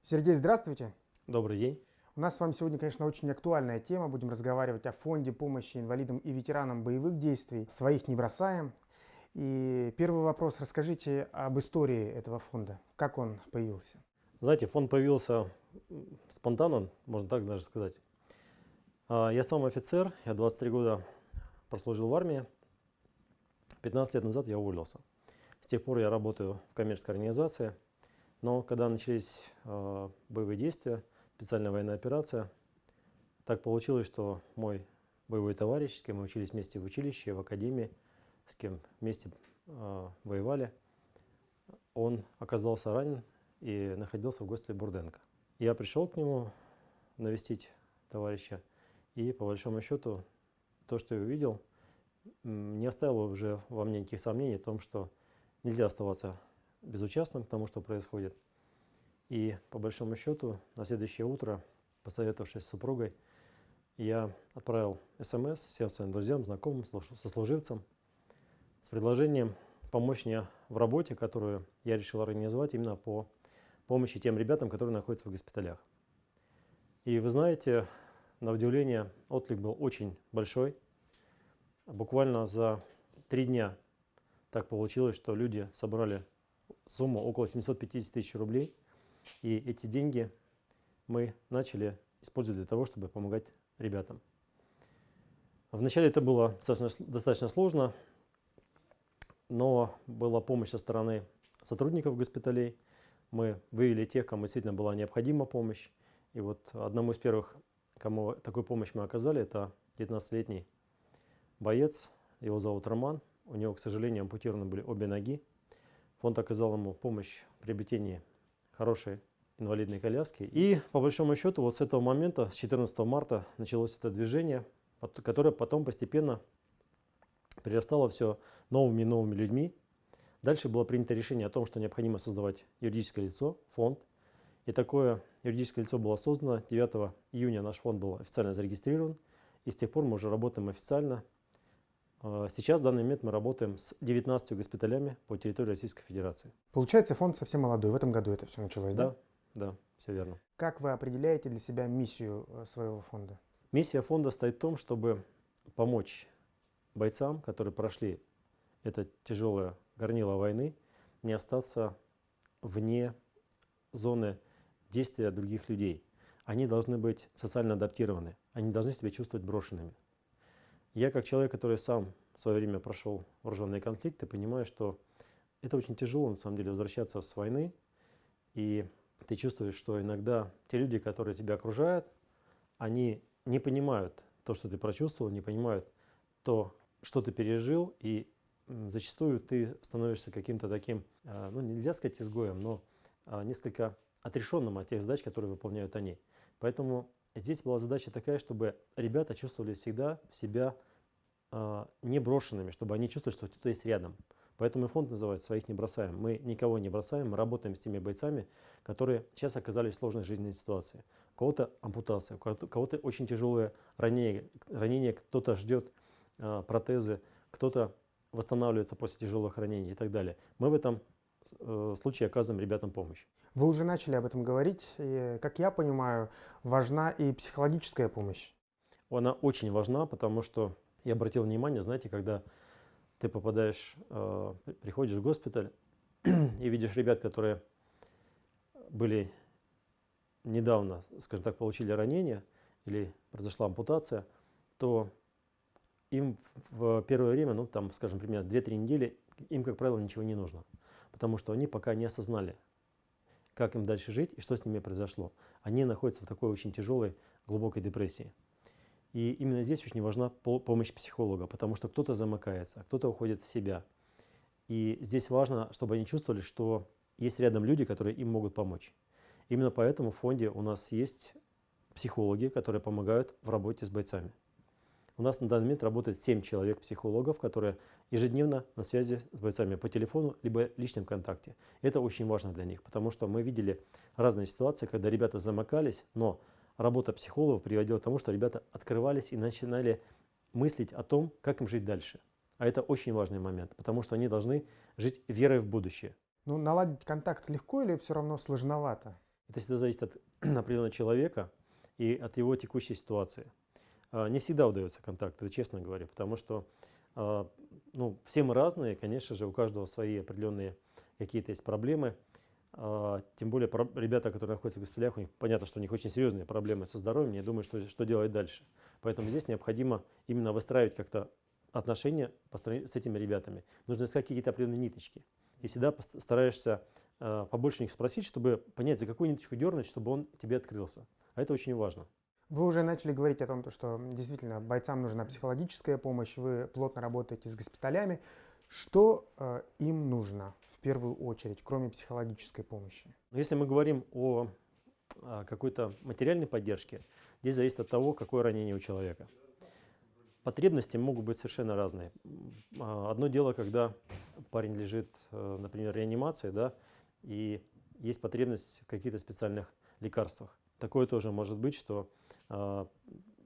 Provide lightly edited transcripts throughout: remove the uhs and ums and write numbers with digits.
Сергей, здравствуйте. Добрый день. У нас с вами сегодня, конечно, очень актуальная тема. Будем разговаривать о фонде помощи инвалидам и ветеранам боевых действий. Своих не бросаем. И первый вопрос. Расскажите об истории этого фонда. Как он появился? Знаете, фонд появился спонтанно, можно так даже сказать. Я сам офицер, я 23 года прослужил в армии. 15 лет назад я уволился. С тех пор я работаю в коммерческой организации. Но когда начались боевые действия, специальная военная операция, так получилось, что мой боевой товарищ, с кем мы учились вместе в училище, в академии, с кем вместе воевали, он оказался ранен и находился в госпитале Бурденко. Я пришел к нему навестить товарища, и по большому счету то, что я увидел, не оставило уже во мне никаких сомнений о том, что нельзя оставаться безучастным к тому, что происходит. И по большому счету на следующее утро, посоветовавшись с супругой, я отправил СМС всем своим друзьям, знакомым, сослуживцам с предложением помочь мне в работе, которую я решил организовать именно по помощи тем ребятам, которые находятся в госпиталях. И вы знаете, на удивление, отклик был очень большой. Буквально за 3 дня так получилось, что люди собрали сумму около 750 тысяч рублей. И эти деньги мы начали использовать для того, чтобы помогать ребятам. Вначале это было достаточно сложно, но была помощь со стороны сотрудников госпиталей. Мы выявили тех, кому действительно была необходима помощь. И вот одному из первых, кому такую помощь мы оказали, это 19-летний боец, его зовут Роман. У него, к сожалению, ампутированы были обе ноги. Фонд оказал ему помощь в приобретении хорошей инвалидной коляски. И по большому счету вот с этого момента, с 14 марта, началось это движение, которое потом постепенно перерастало все новыми и новыми людьми. Дальше было принято решение о том, что необходимо создавать юридическое лицо, фонд. И такое юридическое лицо было создано. 9 июня наш фонд был официально зарегистрирован. И с тех пор мы уже работаем официально. Сейчас, в данный момент, мы работаем с 19 госпиталями по территории Российской Федерации. Получается, фонд совсем молодой. В этом году это все началось, да? Да, все верно. Как вы определяете для себя миссию своего фонда? Миссия фонда стоит в том, чтобы помочь бойцам, которые прошли это тяжелое горнило войны, не остаться вне зоны действия других людей. Они должны быть социально адаптированы, они не должны себя чувствовать брошенными. Я, как человек, который сам в свое время прошел вооруженные конфликты, понимаю, что это очень тяжело, на самом деле, возвращаться с войны. И ты чувствуешь, что иногда те люди, которые тебя окружают, они не понимают то, что ты прочувствовал, не понимают то, что ты пережил. И зачастую ты становишься каким-то таким, ну нельзя сказать изгоем, но несколько отрешенным от тех задач, которые выполняют они. Поэтому здесь была задача такая, чтобы ребята чувствовали всегда себя не брошенными, чтобы они чувствовали, что кто-то есть рядом. Поэтому и фонд называется «Своих не бросаем». Мы никого не бросаем, мы работаем с теми бойцами, которые сейчас оказались в сложной жизненной ситуации. У кого-то ампутация, у кого-то очень тяжелое ранение, кто-то ждет протезы, кто-то восстанавливается после тяжелых ранений и так далее. Мы в этом случае оказываем ребятам помощь. Вы уже начали об этом говорить. И, как я понимаю, важна и психологическая помощь. Она очень важна, потому что я обратил внимание, знаете, когда ты попадаешь, приходишь в госпиталь и видишь ребят, которые были недавно, скажем так, получили ранение или произошла ампутация, то им в первое время, ну там, скажем, примерно 2-3 недели, им, как правило, ничего не нужно. Потому что они пока не осознали, как им дальше жить и что с ними произошло. Они находятся в такой очень тяжелой, глубокой депрессии. И именно здесь очень важна помощь психолога, потому что кто-то замыкается, кто-то уходит в себя. И здесь важно, чтобы они чувствовали, что есть рядом люди, которые им могут помочь. Именно поэтому в фонде у нас есть психологи, которые помогают в работе с бойцами. У нас на данный момент работает 7 человек-психологов, которые ежедневно на связи с бойцами по телефону, либо личном контакте. Это очень важно для них, потому что мы видели разные ситуации, когда ребята замыкались, но работа психологов приводила к тому, что ребята открывались и начинали мыслить о том, как им жить дальше. А это очень важный момент, потому что они должны жить верой в будущее. Ну, наладить контакт легко или все равно сложновато? Это всегда зависит от определенного человека и от его текущей ситуации. Не всегда удается контакт, это честно говоря, потому что ну, все мы разные, конечно же, у каждого свои определенные какие-то есть проблемы. Тем более ребята, которые находятся в госпиталях, у них понятно, что у них очень серьезные проблемы со здоровьем. Я думаю, что делать дальше. Поэтому здесь необходимо именно выстраивать как-то отношения с этими ребятами. Нужно искать какие-то определенные ниточки. И всегда стараешься побольше у них спросить, чтобы понять, за какую ниточку дернуть, чтобы он тебе открылся. А это очень важно. Вы уже начали говорить о том, что действительно бойцам нужна психологическая помощь, вы плотно работаете с госпиталями. Что им нужно в первую очередь, кроме психологической помощи? Если мы говорим о какой-то материальной поддержке, здесь зависит от того, какое ранение у человека. Потребности могут быть совершенно разные. Одно дело, когда парень лежит, например, в реанимации, да, и есть потребность в каких-то специальных лекарствах. Такое тоже может быть, что в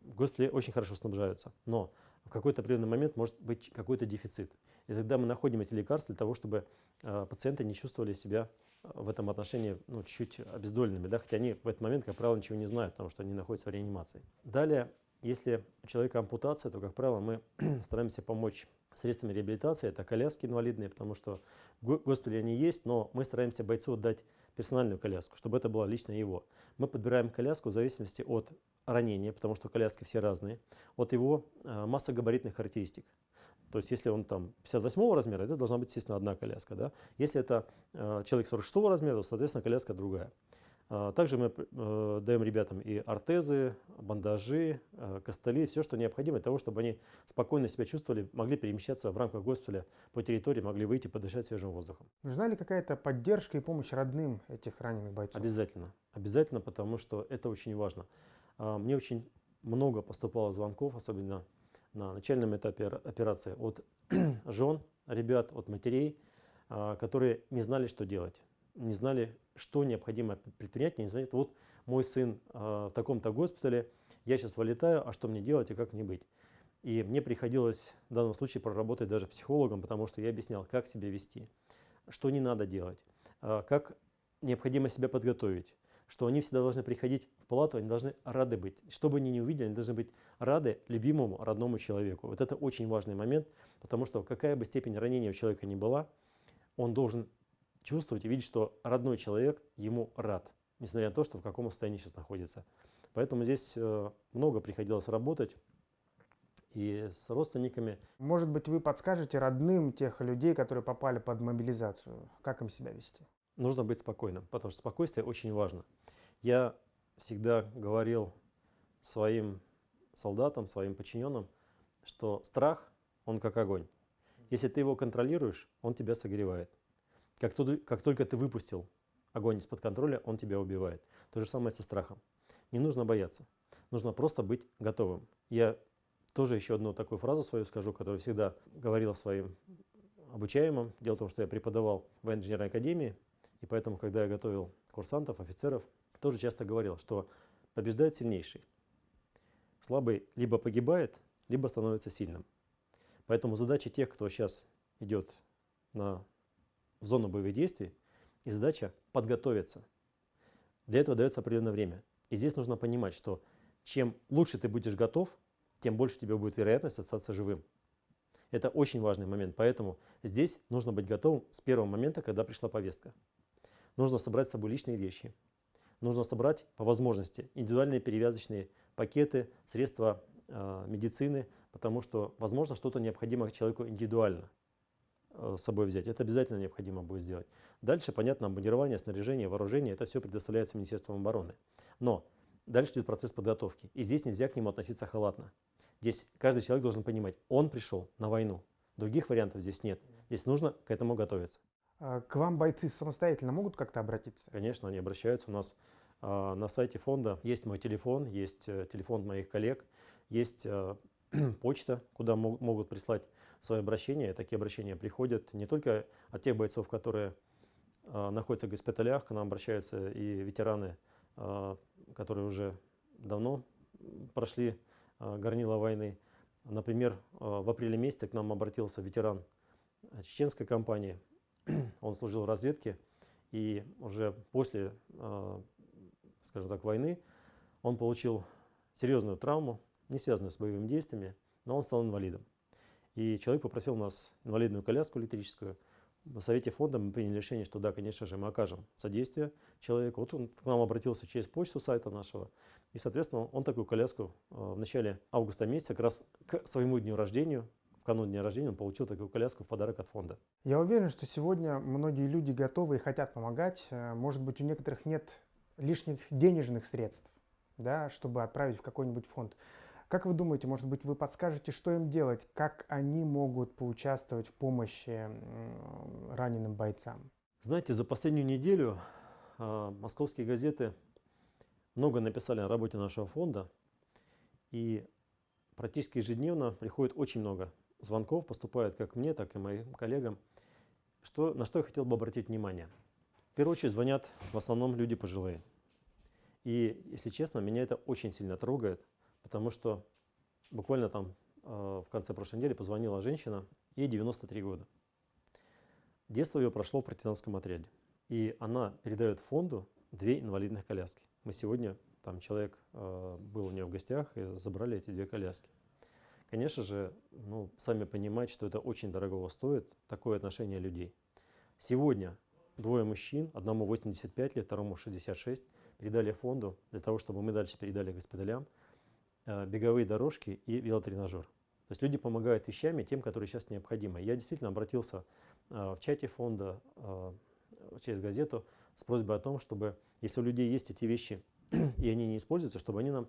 госпитале очень хорошо снабжаются, но в какой-то определенный момент может быть какой-то дефицит. И тогда мы находим эти лекарства для того, чтобы пациенты не чувствовали себя в этом отношении ну, чуть-чуть обездоленными, да, хотя они в этот момент, как правило, ничего не знают, потому что они находятся в реанимации. Далее, если у человека ампутация, то, как правило, мы стараемся помочь средствами реабилитации, это коляски инвалидные, потому что в госпитале они есть, но мы стараемся бойцу дать персональную коляску, чтобы это была лично его. Мы подбираем коляску в зависимости от ранения, потому что коляски все разные, от его массогабаритных характеристик. То есть, если он там 58 размера, это должна быть, естественно, одна коляска. Да? Если это человек 46 размера, то, соответственно, коляска другая. Также мы даем ребятам и ортезы, бандажи, костыли, все, что необходимо для того, чтобы они спокойно себя чувствовали, могли перемещаться в рамках госпиталя по территории, могли выйти подышать свежим воздухом. Нужна ли какая-то поддержка и помощь родным этих раненых бойцов? Обязательно. Обязательно, потому что это очень важно. Мне очень много поступало звонков, особенно на начальном этапе операции, от жен, ребят, от матерей, которые не знали, что делать, не знали, что необходимо предпринять, не знали, вот мой сын в таком-то госпитале, я сейчас вылетаю, а что мне делать и как мне быть. И мне приходилось в данном случае проработать даже психологом, потому что я объяснял, как себя вести, что не надо делать, как необходимо себя подготовить, что они всегда должны приходить в палату, они должны рады быть. Что бы они ни увидели, они должны быть рады любимому, родному человеку. Вот это очень важный момент, потому что какая бы степень ранения у человека ни была, он должен чувствовать и видеть, что родной человек ему рад, несмотря на то, что в каком состоянии сейчас находится. Поэтому здесь много приходилось работать и с родственниками. Может быть, вы подскажете родным тех людей, которые попали под мобилизацию, как им себя вести? Нужно быть спокойным, потому что спокойствие очень важно. Я всегда говорил своим солдатам, своим подчиненным, что страх, он как огонь. Если ты его контролируешь, он тебя согревает. Как только ты выпустил огонь из-под контроля, он тебя убивает. То же самое со страхом. Не нужно бояться, нужно просто быть готовым. Я тоже еще одну такую фразу свою скажу, которую всегда говорил своим обучаемым. Дело в том, что я преподавал в военно-инженерной академии, и поэтому, когда я готовил курсантов, офицеров, тоже часто говорил, что побеждает сильнейший. Слабый либо погибает, либо становится сильным. Поэтому задача тех, кто сейчас идет в зону боевых действий, и задача подготовиться. Для этого дается определенное время. И здесь нужно понимать, что чем лучше ты будешь готов, тем больше у тебя будет вероятность остаться живым. Это очень важный момент, поэтому здесь нужно быть готовым с первого момента, когда пришла повестка. Нужно собрать с собой личные вещи. Нужно собрать по возможности индивидуальные перевязочные пакеты, средства медицины, потому что, возможно, что-то необходимо человеку индивидуально с собой взять. Это обязательно необходимо будет сделать. Дальше, понятно, обмундирование, снаряжение, вооружение, это все предоставляется Министерством обороны. Но дальше идет процесс подготовки. И здесь нельзя к нему относиться халатно. Здесь каждый человек должен понимать, он пришел на войну. Других вариантов здесь нет. Здесь нужно к этому готовиться. К вам бойцы самостоятельно могут как-то обратиться? Конечно, они обращаются. У нас на сайте фонда есть мой телефон, есть телефон моих коллег, есть почта, куда могут прислать свои обращения. Такие обращения приходят не только от тех бойцов, которые находятся в госпиталях, к нам обращаются и ветераны, которые уже давно прошли горнило войны. Например, в апреле месяце к нам обратился ветеран чеченской кампании. Он служил в разведке, и уже после скажем так, войны, он получил серьезную травму, не связанную с боевыми действиями, но он стал инвалидом. И человек попросил у нас инвалидную коляску электрическую. На совете фонда мы приняли решение, что да, конечно же, мы окажем содействие человеку. Вот он к нам обратился через почту сайта нашего. И, соответственно, он такую коляску в начале августа месяца, как раз к своему дню рождения, в канун дня рождения, он получил такую коляску в подарок от фонда. Я уверен, что сегодня многие люди готовы и хотят помогать. Может быть, у некоторых нет лишних денежных средств, да, чтобы отправить в какой-нибудь фонд. Как вы думаете, может быть, вы подскажете, что им делать, как они могут поучаствовать в помощи раненым бойцам? Знаете, за последнюю неделю московские газеты много написали о работе нашего фонда, и практически ежедневно приходит очень много звонков, поступает как мне, так и моим коллегам, на что я хотел бы обратить внимание. В первую очередь звонят в основном люди пожилые. И, если честно, меня это очень сильно трогает, потому что буквально там в конце прошлой недели позвонила женщина, ей 93 года. Детство ее прошло в партизанском отряде. И она передает фонду 2 инвалидных коляски. Мы сегодня, там человек был у нее в гостях, и забрали эти 2 коляски. Конечно же, сами понимаете, что это очень дорого стоит, такое отношение людей. Сегодня 2 мужчин, одному 85 лет, второму 66, передали фонду для того, чтобы мы дальше передали госпиталям беговые дорожки и велотренажер. То есть люди помогают вещами тем, которые сейчас необходимы. Я действительно обратился в чате фонда через газету с просьбой о том, чтобы, если у людей есть эти вещи и они не используются, чтобы они нам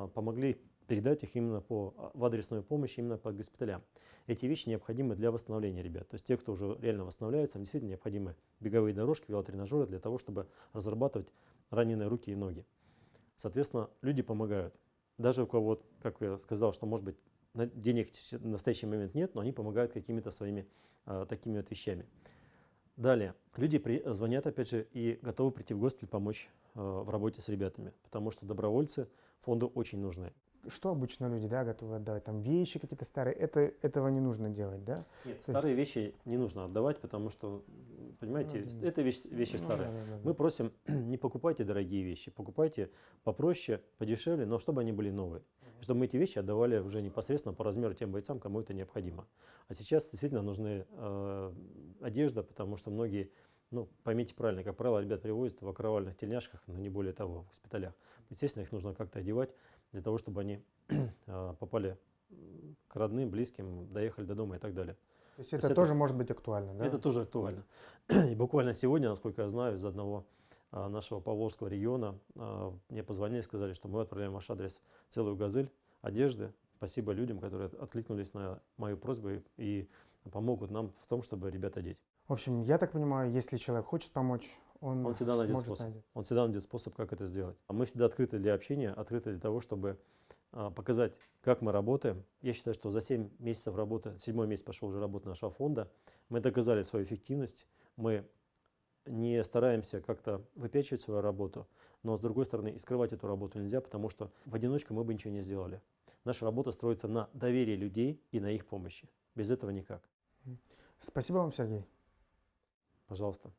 помогли передать их именно в адресную помощь, именно по госпиталям. Эти вещи необходимы для восстановления ребят. То есть те, кто уже реально восстанавливается, им действительно необходимы беговые дорожки, велотренажеры для того, чтобы разрабатывать раненые руки и ноги. Соответственно, люди помогают. Даже у кого, как я сказал, что, может быть, денег в настоящий момент нет, но они помогают какими-то своими такими вот вещами. Далее, люди звонят, опять же, и готовы прийти в госпиталь помочь в работе с ребятами, потому что добровольцы фонду очень нужны. Что обычно люди, да, готовы отдавать? Там вещи какие-то старые, этого не нужно делать, да? Нет, старые вещи не нужно отдавать, потому что, понимаете, это вещи старые. Мы просим, не покупайте дорогие вещи, покупайте попроще, подешевле, но чтобы они были новые. Чтобы мы эти вещи отдавали уже непосредственно по размеру тем бойцам, кому это необходимо. А сейчас действительно нужны одежда, потому что многие, поймите правильно, как правило, ребят привозят в окровавленных тельняшках, но не более того, в госпиталях. Естественно, их нужно как-то одевать для того, чтобы они попали к родным, близким, доехали до дома и так далее. То есть это тоже может быть актуально, да? Это тоже актуально. И буквально сегодня, насколько я знаю, из одного нашего Павловского региона мне позвонили и сказали, что мы отправляем в ваш адрес целую газель одежды. Спасибо людям, которые откликнулись на мою просьбу и помогут нам в том, чтобы ребят одеть. В общем, я так понимаю, если человек хочет помочь, он всегда найдет способ. Он всегда найдет способ, как это сделать. А мы всегда открыты для общения, открыты для того, чтобы показать, как мы работаем. Я считаю, что за 7 месяцев работы, 7-й месяц пошел уже работа нашего фонда, мы доказали свою эффективность, мы не стараемся как-то выпячивать свою работу, но с другой стороны и скрывать эту работу нельзя, потому что в одиночку мы бы ничего не сделали. Наша работа строится на доверии людей и на их помощи. Без этого никак. Спасибо вам, Сергей. Пожалуйста.